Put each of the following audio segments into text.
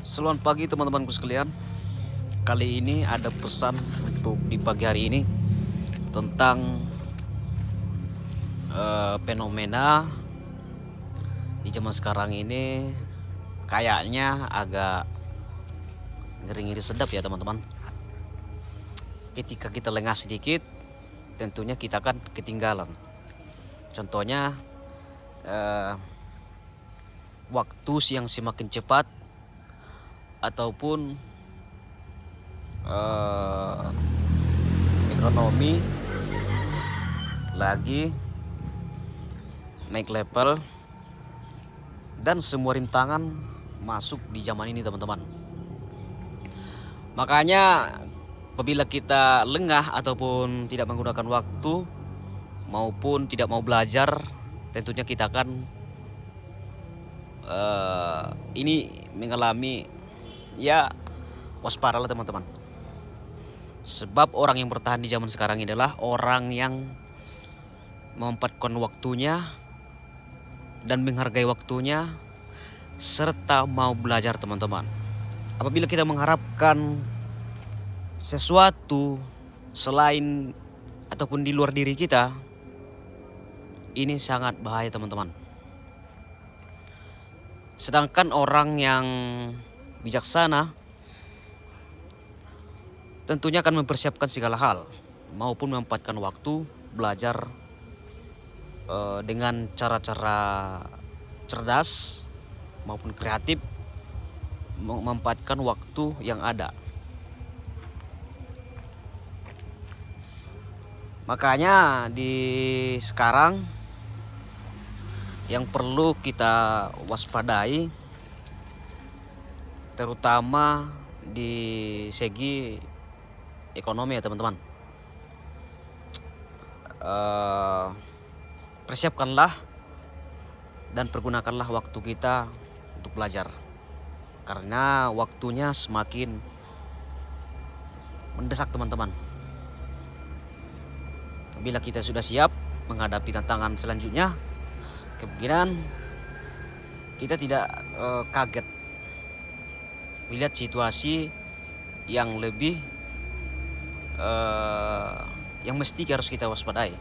Selamat pagi teman-temanku sekalian. Kali ini ada pesan untuk di pagi hari ini tentang fenomena di zaman sekarang ini kayaknya agak ngeri-ngeri sedap ya teman-teman. Ketika kita lengah sedikit, tentunya kita akan ketinggalan. Contohnya eh, waktu yang semakin cepat ataupun eh, ekonomi lagi naik level dan semua rintangan masuk di zaman ini teman-teman. Makanya apabila kita lengah ataupun tidak menggunakan waktu maupun tidak mau belajar, tentunya kita akan ini mengalami ya waspadalah teman-teman. Sebab orang yang bertahan di zaman sekarang ini adalah orang yang memanfaatkan waktunya dan menghargai waktunya serta mau belajar teman-teman. Apabila kita mengharapkan sesuatu selain ataupun di luar diri kita, ini sangat bahaya teman-teman. Sedangkan orang yang bijaksana tentunya akan mempersiapkan segala hal maupun memanfaatkan waktu belajar dengan cara-cara cerdas maupun kreatif, memanfaatkan waktu yang ada. Makanya di sekarang yang perlu kita waspadai terutama di segi ekonomi ya teman-teman. Persiapkanlah dan pergunakanlah waktu kita untuk belajar, karena waktunya semakin mendesak teman-teman. Bila kita sudah siap menghadapi tantangan selanjutnya, kemungkinan kita tidak kaget melihat situasi yang lebih yang mesti harus kita waspadai.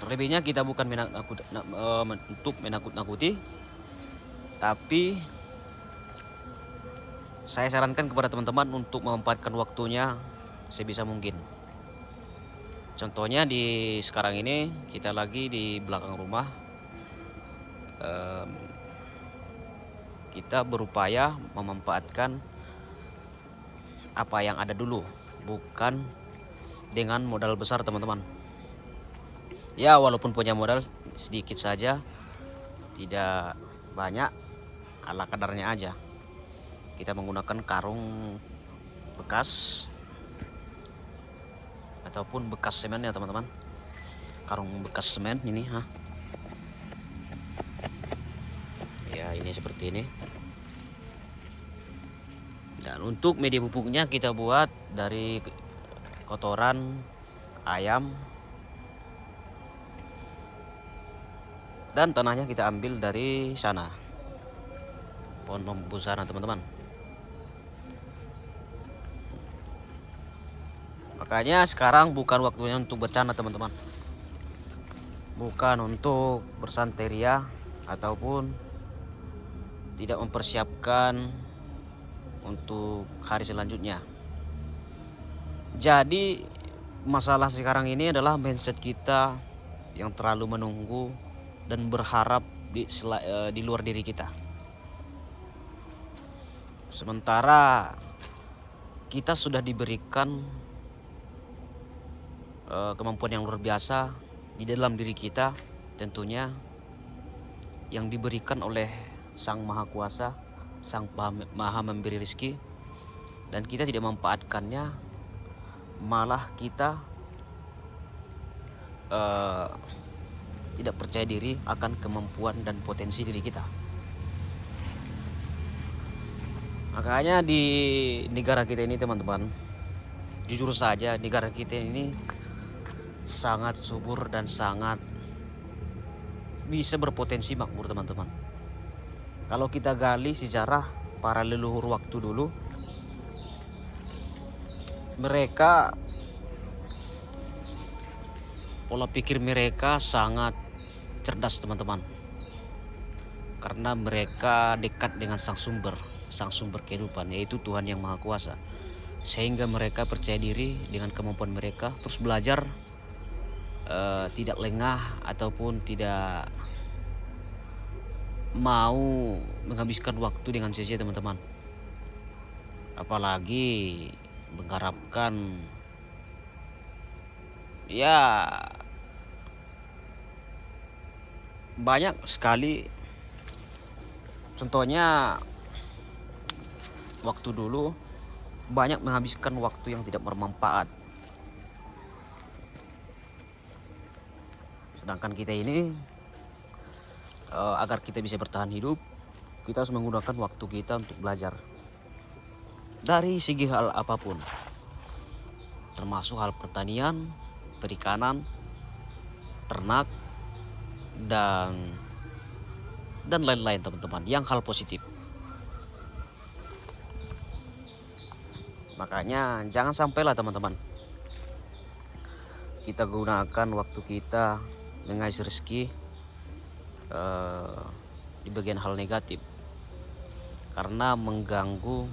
Terlebihnya kita bukan untuk menakut-nakuti, tapi saya sarankan kepada teman-teman untuk memanfaatkan waktunya sebisa mungkin. Contohnya di sekarang ini kita lagi di belakang rumah, kita berupaya memanfaatkan apa yang ada dulu, bukan dengan modal besar teman-teman. Ya walaupun punya modal sedikit saja, tidak banyak, ala kadarnya aja. Kita menggunakan karung bekas ataupun bekas semen ya teman-teman. Karung bekas semen ini ya ini seperti ini. Dan untuk media pupuknya kita buat dari kotoran ayam, dan tanahnya kita ambil dari sana, pohon bambu sana teman-teman. Makanya sekarang bukan waktunya untuk bercanda teman-teman, bukan untuk bersantai ria ataupun tidak mempersiapkan untuk hari selanjutnya. Jadi masalah sekarang ini adalah mindset kita yang terlalu menunggu dan berharap di luar diri kita. Sementara kita sudah diberikan kemampuan yang luar biasa di dalam diri kita, tentunya yang diberikan oleh Sang Maha Kuasa, Sang Maha Memberi rezeki, dan kita tidak memanfaatkannya, malah kita tidak percaya diri akan kemampuan dan potensi diri kita. Makanya di negara kita ini teman-teman, jujur saja negara kita ini sangat subur dan sangat bisa berpotensi makmur teman-teman. Kalau kita gali sejarah para leluhur waktu dulu, mereka, pola pikir mereka sangat cerdas teman-teman. Karena mereka dekat dengan sang sumber kehidupan, yaitu Tuhan yang Maha Kuasa. Sehingga mereka percaya diri dengan kemampuan mereka, terus belajar, tidak lengah ataupun tidak mau menghabiskan waktu dengan sia-sia teman-teman. Apalagi mengharapkan ya banyak sekali. Contohnya waktu dulu banyak menghabiskan waktu yang tidak bermanfaat. Sedangkan kita ini agar kita bisa bertahan hidup, kita harus menggunakan waktu kita untuk belajar dari segi hal apapun, termasuk hal pertanian, perikanan, ternak, dan lain-lain teman-teman, yang hal positif. Makanya jangan sampailah teman-teman kita gunakan waktu kita mengais rezeki di bagian hal negatif, karena mengganggu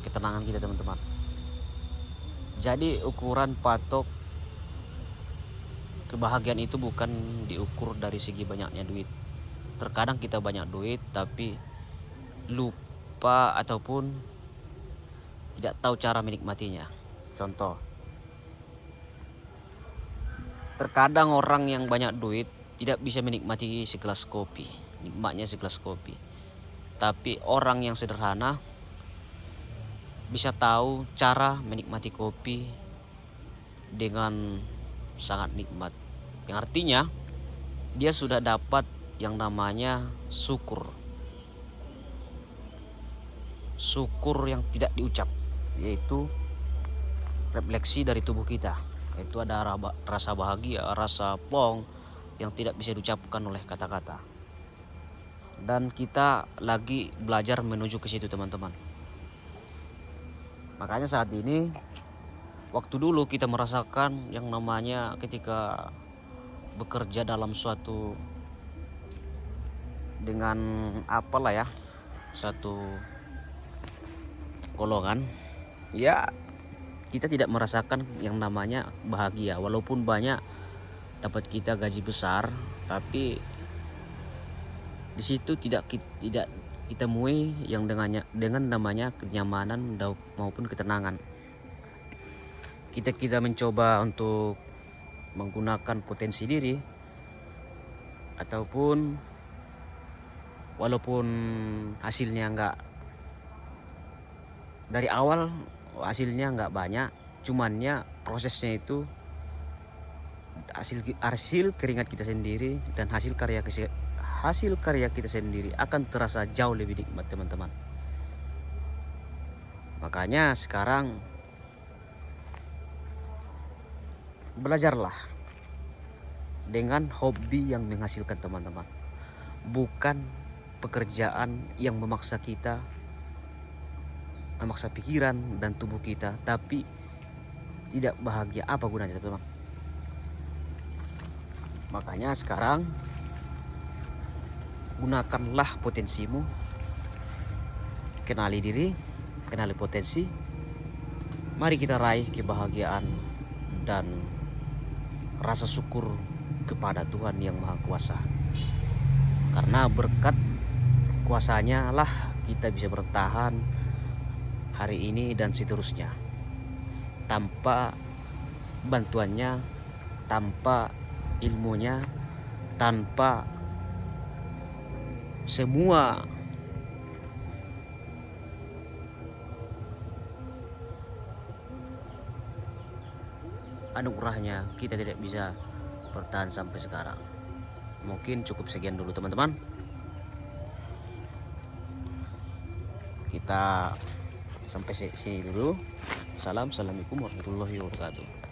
ketenangan kita teman-teman. Jadi ukuran patok kebahagiaan itu bukan diukur dari segi banyaknya duit. Terkadang kita banyak duit tapi lupa ataupun tidak tahu cara menikmatinya. Contoh, terkadang orang yang banyak duit tidak bisa menikmati segelas kopi, nikmatnya segelas kopi. Tapi orang yang sederhana bisa tahu cara menikmati kopi dengan sangat nikmat. Yang artinya dia sudah dapat yang namanya syukur. Syukur yang tidak diucap, yaitu refleksi dari tubuh kita. Itu ada rasa bahagia, rasa plong yang tidak bisa diucapkan oleh kata-kata. Dan kita lagi belajar menuju ke situ teman-teman. Makanya saat ini, waktu dulu kita merasakan yang namanya ketika bekerja dalam suatu dengan apalah ya, satu golongan, ya kita tidak merasakan yang namanya bahagia. Walaupun banyak dapat kita gaji besar, tapi di situ tidak kita temui yang dengan namanya kenyamanan maupun ketenangan. Kita mencoba untuk menggunakan potensi diri, ataupun walaupun hasilnya enggak dari awal, hasilnya enggak banyak, cumannya prosesnya itu hasil keringat kita sendiri dan hasil karya kita sendiri akan terasa jauh lebih nikmat teman-teman. Makanya sekarang belajarlah dengan hobi yang menghasilkan teman-teman, bukan pekerjaan yang memaksa kita, memaksa pikiran dan tubuh kita, tapi tidak bahagia. Apa gunanya teman-teman? Makanya sekarang gunakanlah potensimu, kenali diri, kenali potensi. Mari kita raih kebahagiaan dan rasa syukur kepada Tuhan yang Maha Kuasa. Karena berkat kuasanya lah kita bisa bertahan hari ini dan seterusnya. Tanpa bantuannya, tanpa ilmunya, tanpa semua anugerahnya, kita tidak bisa bertahan sampai sekarang. Mungkin cukup sekian dulu teman-teman. Kita sampai sini dulu. Assalamualaikum warahmatullahi wabarakatuh.